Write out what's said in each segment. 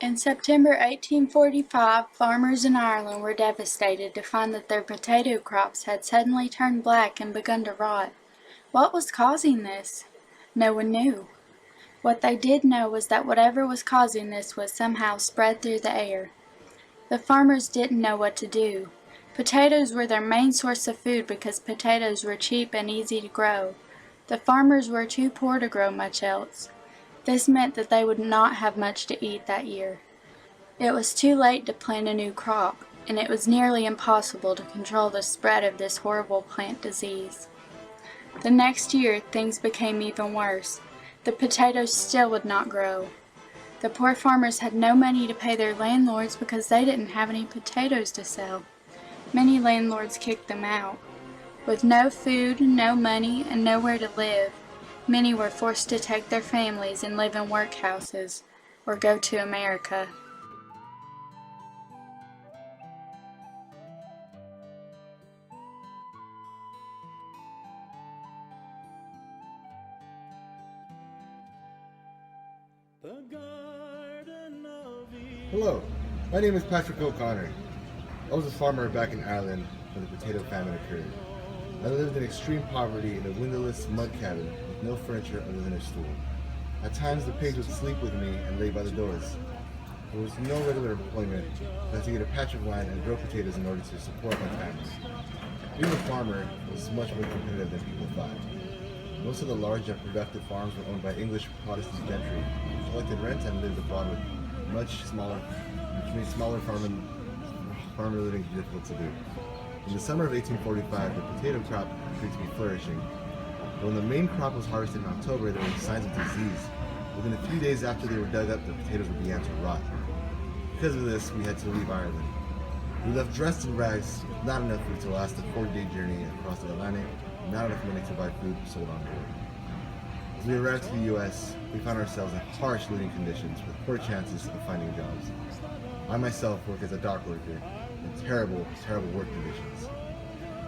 In September 1845, farmers in Ireland were devastated to find that their potato crops had suddenly turned black and begun to rot. What was causing this? No one knew. What they did know was that whatever was causing this was somehow spread through the air. The farmers didn't know what to do. Potatoes were their main source of food because potatoes were cheap and easy to grow. The farmers were too poor to grow much else. This meant that they would not have much to eat that year. It was too late to plant a new crop, and it was nearly impossible to control the spread of this horrible plant disease. The next year, things became even worse. The potatoes still would not grow. The poor farmers had no money to pay their landlords because they didn't have any potatoes to sell. Many landlords kicked them out. With no food, no money, and nowhere to live, many were forced to take their families and live in workhouses or go to America. Hello, my name is Patrick O'Connor. I was a farmer back in Ireland when the potato famine occurred. I lived in extreme poverty in a windowless mud cabin with no furniture other than a stool. At times the pigs would sleep with me and lay by the doors. There was no regular employment. I had to get a patch of land and grow potatoes in order to support my family. Being a farmer was much more competitive than people thought. Most of the large and productive farms were owned by English Protestant gentry, who collected rent and lived abroad with which made smaller farmer living difficult to do. In the summer of 1845, the potato crop appeared to be flourishing. But when the main crop was harvested in October, there were signs of disease. Within a few days after they were dug up, the potatoes began to rot. Because of this, we had to leave Ireland. We left dressed in rags, with not enough food to last a 40-day journey across the Atlantic, and not enough money to buy food sold on board. As we arrived to the U.S., we found ourselves in harsh living conditions with poor chances of finding jobs. I myself work as a dock worker in terrible, terrible work conditions.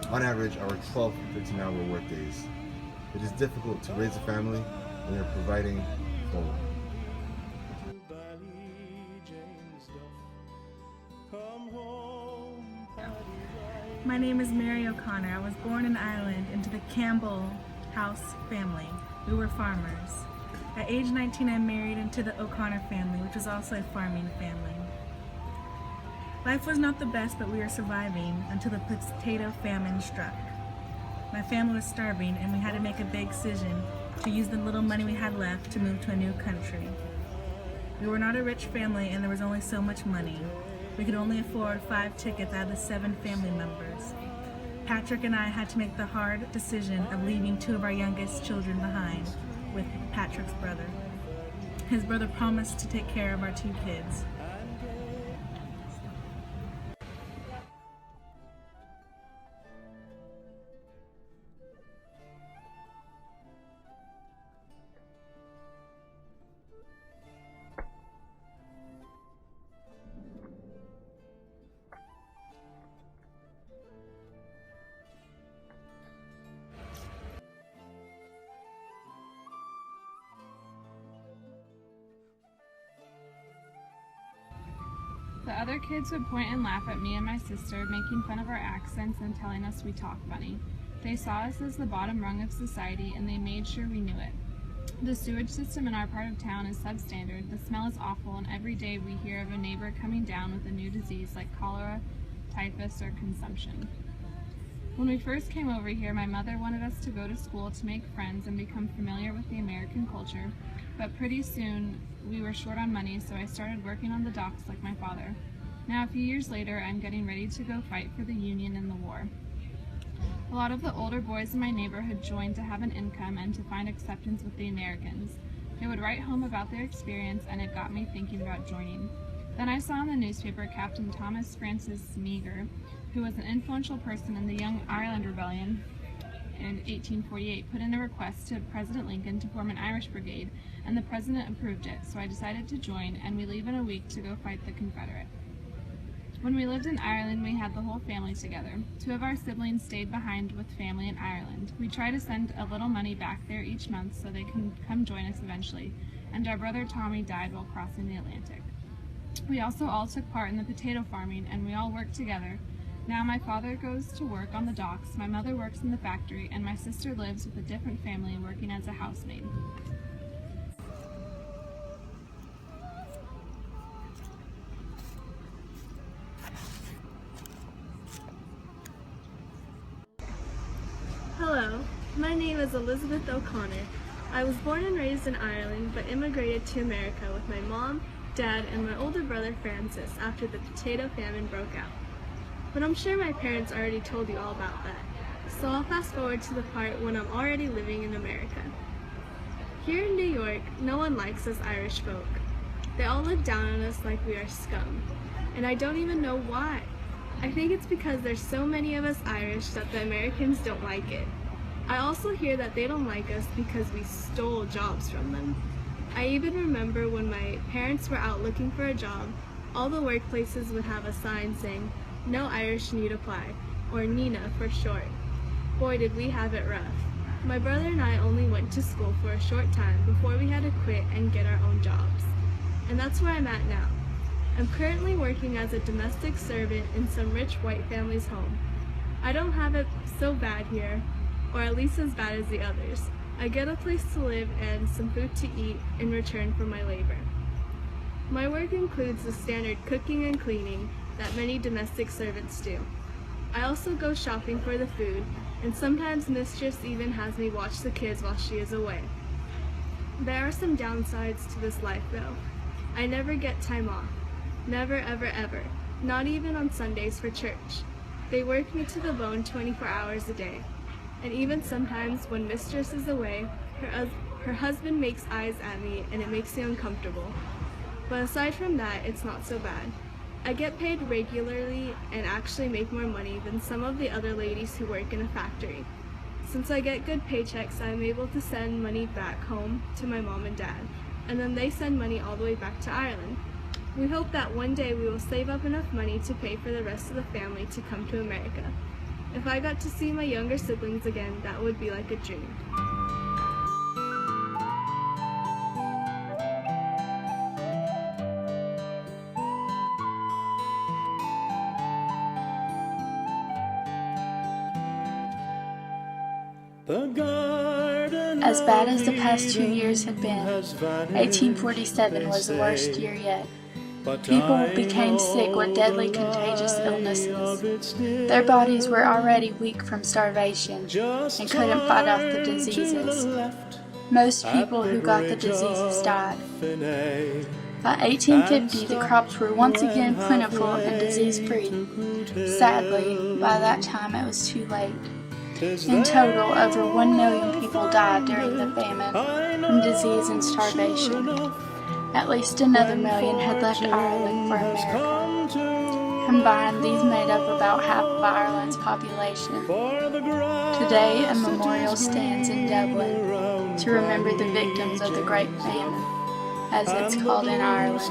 On average, I work 12 to 15-hour work days. It is difficult to raise a family when you're providing for one. My name is Mary O'Connor. I was born in Ireland into the Campbell House family. We were farmers. At age 19, I married into the O'Connor family, which was also a farming family. Life was not the best, but we were surviving until the potato famine struck. My family was starving, and we had to make a big decision to use the little money we had left to move to a new country. We were not a rich family, and there was only so much money. We could only afford 5 tickets out of the 7 family members. Patrick and I had to make the hard decision of leaving 2 of our youngest children behind with Patrick's brother. His brother promised to take care of our 2 kids. The other kids would point and laugh at me and my sister, making fun of our accents and telling us we talk funny. They saw us as the bottom rung of society, and they made sure we knew it. The sewage system in our part of town is substandard, the smell is awful, and every day we hear of a neighbor coming down with a new disease like cholera, typhus, or consumption. When we first came over here, my mother wanted us to go to school to make friends and become familiar with the American culture, but pretty soon we were short on money, so I started working on the docks like my father. Now, a few years later, I'm getting ready to go fight for the Union in the war. A lot of the older boys in my neighborhood joined to have an income and to find acceptance with the Americans. They would write home about their experience, and it got me thinking about joining. Then I saw in the newspaper Captain Thomas Francis Meagher, who was an influential person in the Young Ireland Rebellion in 1848, put in a request to President Lincoln to form an Irish brigade, and the president approved it, so I decided to join, and we leave in a week to go fight the Confederate. When we lived in Ireland, we had the whole family together. 2 of our siblings stayed behind with family in Ireland. We try to send a little money back there each month so they can come join us eventually, and our brother Tommy died while crossing the Atlantic. We also all took part in the potato farming, and we all worked together. Now my father goes to work on the docks, my mother works in the factory, and my sister lives with a different family working as a housemaid. Hello, my name is Elizabeth O'Connor. I was born and raised in Ireland, but immigrated to America with my mom, dad, and my older brother Francis after the potato famine broke out. But I'm sure my parents already told you all about that, so I'll fast forward to the part when I'm already living in America. Here in New York, no one likes us Irish folk. They all look down on us like we are scum, and I don't even know why. I think it's because there's so many of us Irish that the Americans don't like it. I also hear that they don't like us because we stole jobs from them. I even remember when my parents were out looking for a job, all the workplaces would have a sign saying, "No Irish need apply," or NINA for short. Boy, did we have it rough. My brother and I only went to school for a short time before we had to quit and get our own jobs. And that's where I'm at now. I'm currently working as a domestic servant in some rich white family's home. I don't have it so bad here, or at least as bad as the others. I get a place to live and some food to eat in return for my labor. My work includes the standard cooking and cleaning that many domestic servants do. I also go shopping for the food, and sometimes Mistress even has me watch the kids while she is away. There are some downsides to this life though. I never get time off. Never, ever, ever. Not even on Sundays for church. They work me to the bone 24 hours a day. And even sometimes when Mistress is away, her husband makes eyes at me and it makes me uncomfortable. But aside from that, it's not so bad. I get paid regularly and actually make more money than some of the other ladies who work in a factory. Since I get good paychecks, I'm able to send money back home to my mom and dad, and then they send money all the way back to Ireland. We hope that one day we will save up enough money to pay for the rest of the family to come to America. If I got to see my younger siblings again, that would be like a dream. As bad as the past 2 years had been, 1847 was the worst year yet. People became sick with deadly contagious illnesses. Their bodies were already weak from starvation and couldn't fight off the diseases. Most people who got the diseases died. By 1850, the crops were once again plentiful and disease-free. Sadly, by that time it was too late. In total, over 1 million people died during the famine from disease and starvation. At least another million had left Ireland for America. Combined, these made up about half of Ireland's population. Today, a memorial stands in Dublin to remember the victims of the Great Famine, as it's called in Ireland.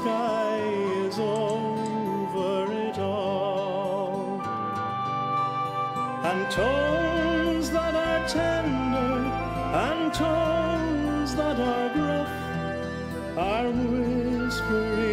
And tones that are tender and tones that are gruff are whispering